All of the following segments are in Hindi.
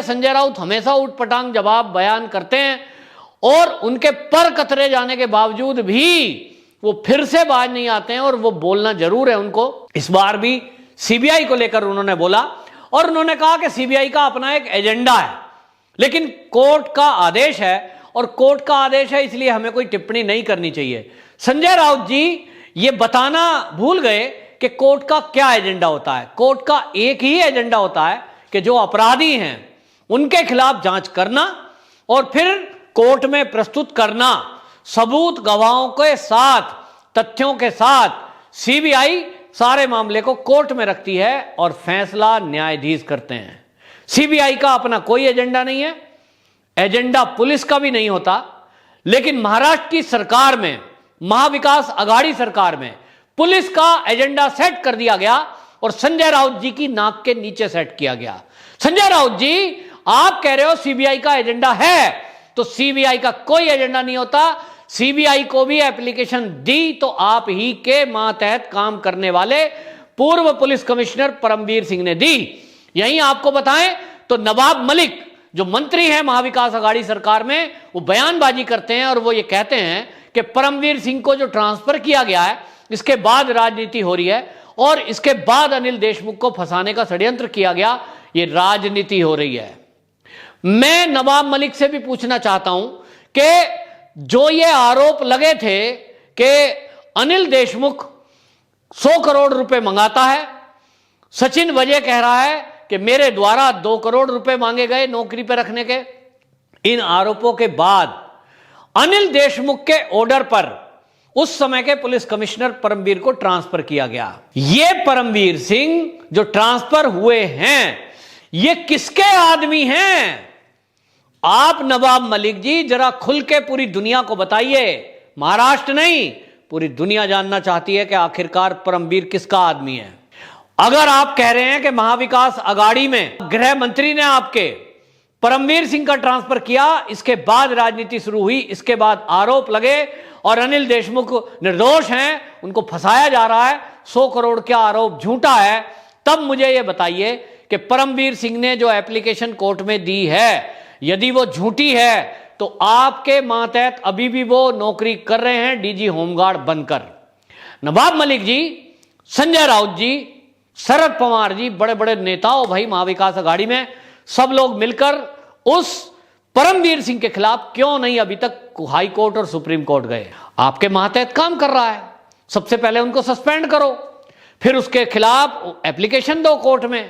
संजय राउत हमेशा उटपटांग जवाब बयान करते हैं और उनके पर कतरे जाने के बावजूद भी वो फिर से बाज नहीं आते हैं और वो बोलना जरूर है उनको। इस बार भी सीबीआई को लेकर उन्होंने बोला और उन्होंने कहा कि सीबीआई का अपना एक एजेंडा है, लेकिन कोर्ट का आदेश है और कोर्ट का आदेश है इसलिए हमें कोई टिप्पणी नहीं करनी चाहिए। संजय राउत जी ये बताना भूल गए कि कोर्ट का क्या एजेंडा होता है। कोर्ट का एक ही एजेंडा होता है कि जो अपराधी हैं उनके खिलाफ जांच करना और फिर कोर्ट में प्रस्तुत करना सबूत गवाहों के साथ, तथ्यों के साथ। सीबीआई सारे मामले को कोर्ट में रखती है और फैसला न्यायाधीश करते हैं। सीबीआई का अपना कोई एजेंडा नहीं है, एजेंडा पुलिस का भी नहीं होता। लेकिन महाराष्ट्र की सरकार में, महाविकास आघाड़ी सरकार में पुलिस का एजेंडा सेट कर दिया गया और संजय राउत जी की नाक के नीचे सेट किया गया। संजय राउत जी, आप कह रहे हो सीबीआई का एजेंडा है, तो सीबीआई का कोई एजेंडा नहीं होता। सीबीआई को भी एप्लीकेशन दी तो आप ही के मातहत काम करने वाले पूर्व पुलिस कमिश्नर परमवीर सिंह ने दी। यहीं आपको बताएं तो नवाब मलिक जो मंत्री हैं महाविकास आघाड़ी सरकार में, वो बयानबाजी करते हैं और वो ये कहते हैं कि परमवीर सिंह को जो ट्रांसफर किया गया है इसके बाद राजनीति हो रही है और इसके बाद अनिल देशमुख को फंसाने का षड्यंत्र किया गया, ये राजनीति हो रही है। मैं नवाब मलिक से भी पूछना चाहता हूं कि जो ये आरोप लगे थे कि अनिल देशमुख 100 करोड़ रुपए मंगाता है, सचिन वजय कह रहा है कि मेरे द्वारा 2 करोड़ रुपए मांगे गए नौकरी पर रखने के, इन आरोपों के बाद अनिल देशमुख के ऑर्डर पर उस समय के पुलिस कमिश्नर परमवीर को ट्रांसफर किया गया। ये परमवीर सिंह जो ट्रांसफर हुए हैं ये किसके आदमी हैं? आप नवाब मलिक जी जरा खुल के पूरी दुनिया को बताइए। महाराष्ट्र नहीं, पूरी दुनिया जानना चाहती है कि आखिरकार परमवीर किसका आदमी है। अगर आप कह रहे हैं कि महाविकास आघाड़ी में गृह मंत्री ने आपके परमवीर सिंह का ट्रांसफर किया, इसके बाद राजनीति शुरू हुई, इसके बाद आरोप लगे और अनिल देशमुख निर्दोष हैं, उनको फंसाया जा रहा है, 100 करोड़ का आरोप झूठा है, तब मुझे यह बताइए कि परमवीर सिंह ने जो एप्लीकेशन कोर्ट में दी है यदि वो झूठी है तो आपके मातहत अभी भी वो नौकरी कर रहे हैं डीजी होमगार्ड बनकर। नवाब मलिक जी, संजय राउत जी, शरद पवार जी, बड़े बड़े नेताओं भाई महाविकास आघाड़ी में, सब लोग मिलकर उस परमवीर सिंह के खिलाफ क्यों नहीं अभी तक हाई कोर्ट और सुप्रीम कोर्ट गए? आपके मातहत काम कर रहा है, सबसे पहले उनको सस्पेंड करो, फिर उसके खिलाफ एप्लीकेशन दो कोर्ट में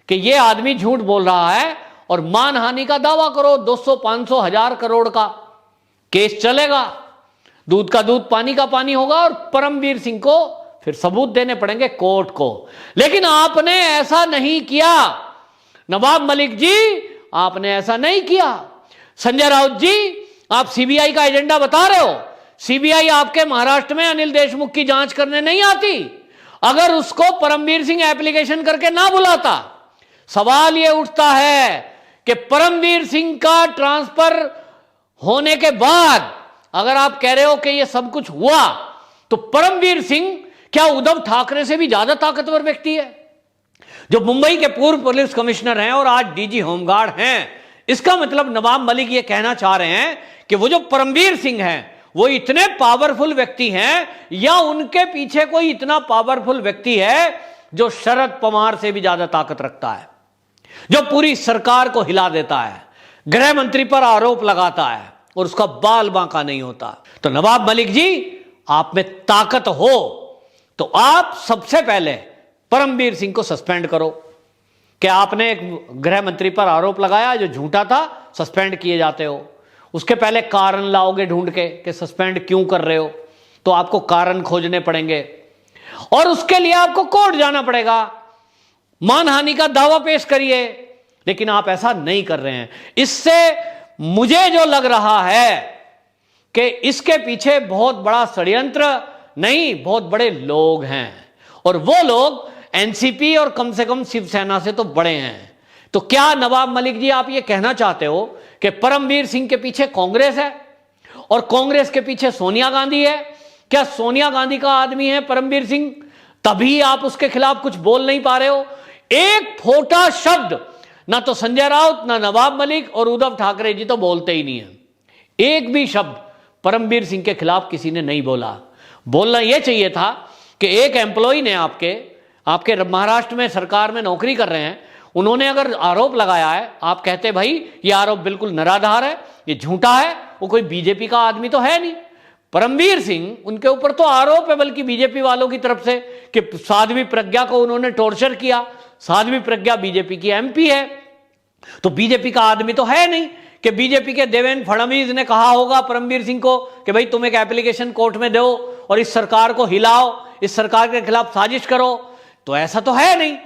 कि यह आदमी झूठ बोल रहा है और मानहानि का दावा करो। 200, 500, 1000 करोड़ का केस चलेगा, दूध का दूध पानी का पानी होगा और परमवीर सिंह को फिर सबूत देने पड़ेंगे कोर्ट को। लेकिन आपने ऐसा नहीं किया नवाब मलिक जी, आपने ऐसा नहीं किया। संजय राउत जी, आप सीबीआई का एजेंडा बता रहे हो, सीबीआई आपके महाराष्ट्र में अनिल देशमुख की जांच करने नहीं आती। अगर उसको परमवीर सिंह एप्लीकेशन करके ना बुलाता, सवाल यह उठता है कि परमवीर सिंह का ट्रांसफर होने के बाद अगर आप कह रहे हो कि यह सब कुछ हुआ, तो परमवीर सिंह क्या उद्धव ठाकरे से भी ज्यादा ताकतवर व्यक्ति है जो मुंबई के पूर्व पुलिस कमिश्नर हैं और आज डीजी होमगार्ड हैं? इसका मतलब नवाब मलिक यह कहना चाह रहे हैं कि वो जो परमवीर सिंह हैं वो इतने पावरफुल व्यक्ति हैं या उनके पीछे कोई इतना पावरफुल व्यक्ति है जो शरद पवार से भी ज्यादा ताकत रखता है, जो पूरी सरकार को हिला देता है, गृह मंत्री पर आरोप लगाता है और उसका बाल बांका नहीं होता। तो नवाब मलिक जी, आप में ताकत हो तो आप सबसे पहले परमवीर सिंह को सस्पेंड करो कि आपने एक गृह मंत्री पर आरोप लगाया जो झूठा था, सस्पेंड किए जाते हो। उसके पहले कारण लाओगे ढूंढ के कि सस्पेंड क्यों कर रहे हो, तो आपको कारण खोजने पड़ेंगे और उसके लिए आपको कोर्ट जाना पड़ेगा, मानहानि का दावा पेश करिए। लेकिन आप ऐसा नहीं कर रहे हैं। इससे मुझे जो लग रहा है कि इसके पीछे बहुत बड़ा षड्यंत्र नहीं, बहुत बड़े लोग हैं और वो लोग एनसीपी और कम से कम शिवसेना से तो बड़े हैं। तो क्या नवाब मलिक जी, आप ये कहना चाहते हो कि परमवीर सिंह के पीछे कांग्रेस है और कांग्रेस के पीछे सोनिया गांधी है? क्या सोनिया गांधी का आदमी है परमवीर सिंह, तभी आप उसके खिलाफ कुछ बोल नहीं पा रहे हो? एक फोटा शब्द ना तो संजय राउत, ना नवाब मलिक और उद्धव ठाकरे जी तो बोलते ही नहीं है। एक भी शब्द परमबीर सिंह के खिलाफ किसी ने नहीं बोला। बोलना यह चाहिए था कि एक एम्प्लॉय ने आपके महाराष्ट्र में सरकार में नौकरी कर रहे हैं, उन्होंने अगर आरोप लगाया है, आप कहते भाई ये आरोप बिल्कुल निराधार है, ये झूठा है, वो कोई बीजेपी का आदमी तो है नहीं। परमबीर सिंह, उनके ऊपर तो आरोप है बल्कि बीजेपी वालों की तरफ से कि साध्वी प्रज्ञा को उन्होंने टॉर्चर किया। साध्वी प्रज्ञा बीजेपी की एमपी है, तो बीजेपी का आदमी तो है नहीं कि बीजेपी के देवेंद्र फडणवीस ने कहा होगा परमबीर सिंह को कि भाई तुम एक एप्लीकेशन कोर्ट में दो और इस सरकार को हिलाओ, इस सरकार के खिलाफ साजिश करो। तो ऐसा तो है नहीं।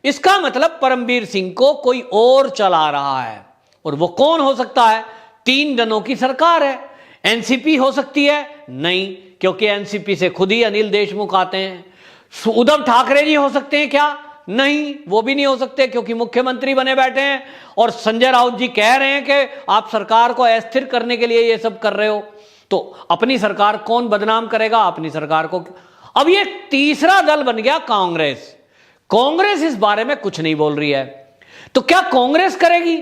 इसका मतलब परमबीर सिंह को कोई और चला रहा है, और वो कौन हो सकता है? 3 जनों की सरकार है। एनसीपी हो सकती है? नहीं, क्योंकि एनसीपी से खुद ही अनिल देशमुख आते हैं। उद्धव ठाकरे जी हो सकते हैं क्या? नहीं, वो भी नहीं हो सकते क्योंकि मुख्यमंत्री बने बैठे हैं। और संजय राउत जी कह रहे हैं कि आप सरकार को अस्थिर करने के लिए ये सब कर रहे हो, तो अपनी सरकार कौन बदनाम करेगा? अपनी सरकार को। अब ये तीसरा दल बन गया कांग्रेस। कांग्रेस इस बारे में कुछ नहीं बोल रही है, तो क्या कांग्रेस करेगी?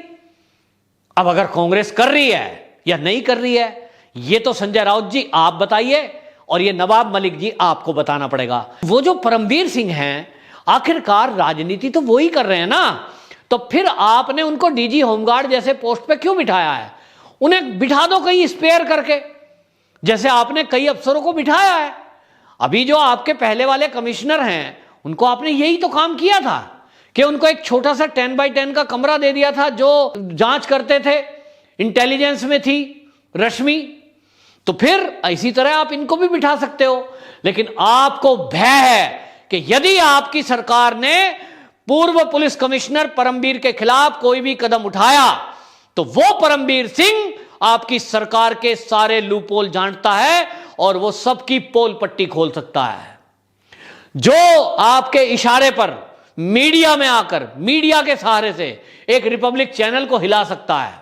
अब अगर कांग्रेस कर रही है या नहीं कर रही है, ये तो संजय राउत जी आप बताइए, और ये नवाब मलिक जी आपको बताना पड़ेगा। वो जो परमबीर सिंह हैं, आखिरकार राजनीति तो वो ही कर रहे हैं ना, तो फिर आपने उनको डीजी होमगार्ड जैसे पोस्ट पे क्यों बिठाया है? उन्हें बिठा दो कहीं स्पेयर करके, जैसे आपने कई अफसरों को बिठाया है। अभी जो आपके पहले वाले कमिश्नर हैं, उनको आपने यही तो काम किया था कि उनको एक छोटा सा 10x10 का कमरा दे दिया था, जो जांच करते थे, इंटेलिजेंस में थी रश्मि। तो फिर इसी तरह आप इनको भी बिठा सकते हो। लेकिन आपको भय है कि यदि आपकी सरकार ने पूर्व पुलिस कमिश्नर परमबीर के खिलाफ कोई भी कदम उठाया, तो वो परमबीर सिंह आपकी सरकार के सारे लूपहोल जानता है और वो सबकी पोल पट्टी खोल सकता है। जो आपके इशारे पर मीडिया में आकर, मीडिया के सहारे से एक रिपब्लिक चैनल को हिला सकता है,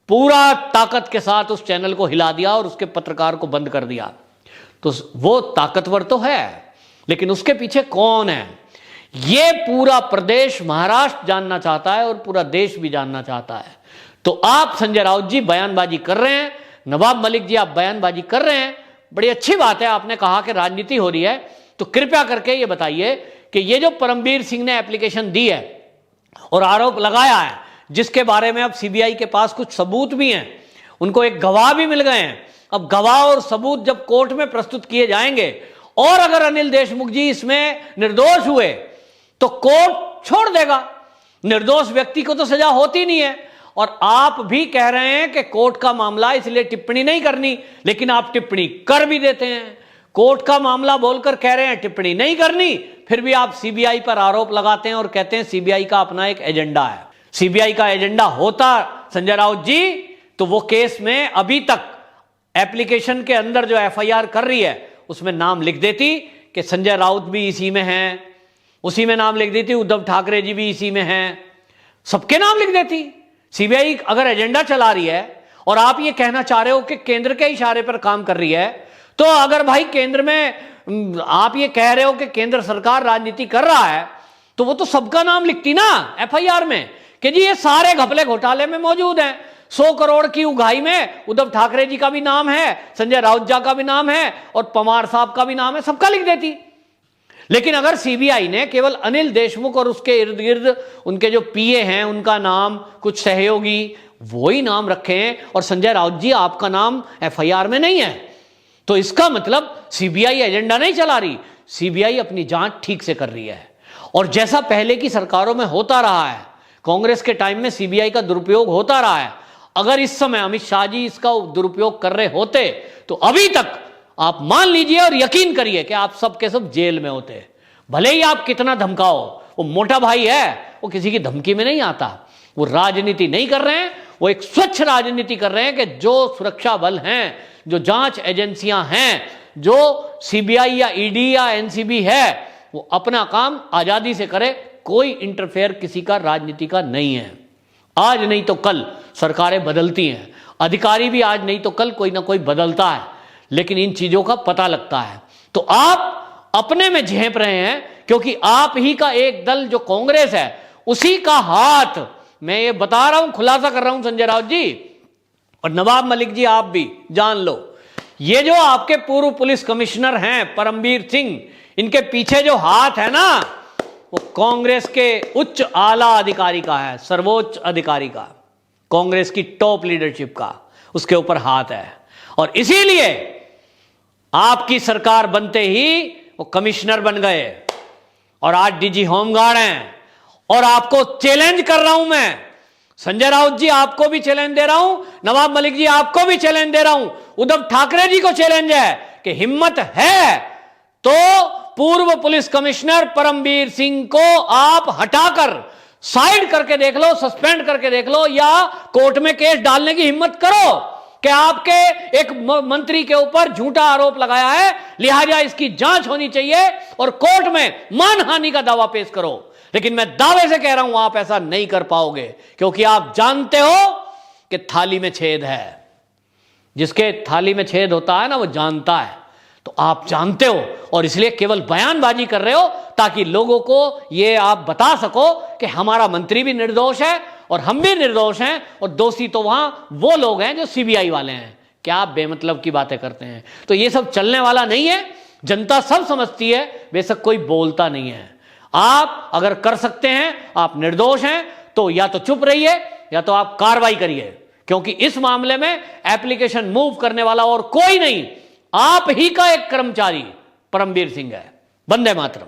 पूरा ताकत के साथ उस चैनल को हिला दिया और उसके पत्रकार को बंद कर दिया, तो वो ताकतवर तो है, लेकिन उसके पीछे कौन है? ये पूरा प्रदेश महाराष्ट्र जानना चाहता है और पूरा देश भी जानना चाहता है। तो आप संजय राउत जी बयानबाजी कर रहे हैं, नवाब मलिक जी आप बयानबाजी कर रहे हैं, बड़ी अच्छी बात है। आपने कहा कि राजनीति हो रही है, तो कृपया करके ये बताइए कि ये जो परमबीर सिंह ने एप्लीकेशन दी है और आरोप लगाया है, जिसके बारे में अब सीबीआई के पास कुछ सबूत भी हैं, उनको एक गवाह भी मिल गए हैं। अब गवाह और सबूत जब कोर्ट में प्रस्तुत किए जाएंगे और अगर अनिल देशमुख जी इसमें निर्दोष हुए तो कोर्ट छोड़ देगा। निर्दोष व्यक्ति को तो सजा होती नहीं है। और आप भी कह रहे हैं कि कोर्ट का मामला इसलिए टिप्पणी नहीं करनी, लेकिन आप टिप्पणी कर भी देते हैं। कोर्ट का मामला बोलकर कह रहे हैं टिप्पणी नहीं करनी, फिर भी आप सीबीआई पर आरोप लगाते हैं और कहते हैं सीबीआई का अपना एक एजेंडा है। सीबीआई का एजेंडा होता संजय राउत जी, तो वो केस में अभी तक एप्लीकेशन के अंदर जो एफआईआर कर रही है उसमें नाम लिख देती कि संजय राउत भी इसी में हैं, उसी में नाम लिख देती उद्धव ठाकरे जी भी इसी में हैं, सबके नाम लिख देती। सीबीआई अगर एजेंडा चला रही है और आप ये कहना चाह रहे हो कि केंद्र के इशारे पर काम कर रही है, तो अगर भाई केंद्र में आप ये कह रहे हो कि केंद्र सरकार राजनीति कर रहा है, तो वो तो सबका नाम लिखती ना एफआईआर में कि जी ये सारे घपले घोटाले में मौजूद हैं। 100 करोड़ की उगाही में उद्धव ठाकरे जी का भी नाम है, संजय राउत जी का भी नाम है और पवार साहब का भी नाम है, सबका लिख देती। लेकिन अगर सीबीआई ने केवल अनिल देशमुख और उसके इर्द गिर्द उनके जो पीए हैं उनका नाम, कुछ सहयोगी, वो ही नाम रखे हैं और संजय राउत जी आपका नाम एफआईआर में नहीं है, तो इसका मतलब सीबीआई एजेंडा नहीं चला रही, सीबीआई अपनी जांच ठीक से कर रही है। और जैसा पहले की सरकारों में होता रहा है, कांग्रेस के टाइम में सीबीआई का दुरुपयोग होता रहा है, अगर इस समय अमित शाह जी इसका दुरुपयोग कर रहे होते तो अभी तक आप मान लीजिए और यकीन करिए कि आप सब के सब जेल में होते। भले ही आप कितना धमकाओ, वो मोटा भाई है, वो किसी की धमकी में नहीं आता। वो राजनीति नहीं कर रहे हैं, वो एक स्वच्छ राजनीति कर रहे हैं कि जो सुरक्षा बल हैं, जो जांच एजेंसियां हैं, जो सीबीआई या ईडी या एनसीबी है, वो अपना काम आजादी से करे, कोई इंटरफेयर किसी का राजनीति का नहीं है। आज नहीं तो कल सरकारें बदलती हैं, अधिकारी भी आज नहीं तो कल कोई ना कोई बदलता है, लेकिन इन चीजों का पता लगता है। तो आप अपने में झेप रहे हैं क्योंकि आप ही का एक दल जो कांग्रेस है, उसी का हाथ मैं ये बता रहा हूं, खुलासा कर रहा हूं संजय राउत जी और नवाब मलिक जी, आप भी जान लो, ये जो आपके पूर्व पुलिस कमिश्नर हैं परमबीर सिंह, इनके पीछे जो हाथ है ना, वो कांग्रेस के उच्च आला अधिकारी का है, सर्वोच्च अधिकारी का, कांग्रेस की टॉप लीडरशिप का, उसके ऊपर हाथ है। और इसीलिए आपकी सरकार बनते ही वो कमिश्नर बन गए और आज डीजी होमगार्ड हैं। और आपको चैलेंज कर रहा हूं मैं, संजय राउत जी आपको भी चैलेंज दे रहा हूं, नवाब मलिक जी आपको भी चैलेंज दे रहा हूं, उद्धव ठाकरे जी को चैलेंज है कि हिम्मत है तो पूर्व पुलिस कमिश्नर परमबीर सिंह को आप हटाकर साइड करके देख लो, सस्पेंड करके देख लो, या कोर्ट में केस डालने की हिम्मत करो कि आपके एक मंत्री के ऊपर झूठा आरोप लगाया है, लिहाजा इसकी जांच होनी चाहिए और कोर्ट में मानहानि का दावा पेश करो। लेकिन मैं दावे से कह रहा हूं आप ऐसा नहीं कर पाओगे, क्योंकि आप जानते हो कि थाली में छेद है। जिसके थाली में छेद होता है ना, वो जानता है। तो आप जानते हो और इसलिए केवल बयानबाजी कर रहे हो ताकि लोगों को ये आप बता सको कि हमारा मंत्री भी निर्दोष है और हम भी निर्दोष हैं और दोषी तो वहां वो लोग हैं जो सीबीआई वाले हैं। क्या आप बेमतलब की बातें करते हैं? तो ये सब चलने वाला नहीं है। जनता सब समझती है, बेशक कोई बोलता नहीं है। आप अगर कर सकते हैं, आप निर्दोष हैं, तो या तो चुप रहिए या तो आप कार्रवाई करिए, क्योंकि इस मामले में एप्लीकेशन मूव करने वाला और कोई नहीं, आप ही का एक कर्मचारी परमबीर सिंह है। वंदे मातरम।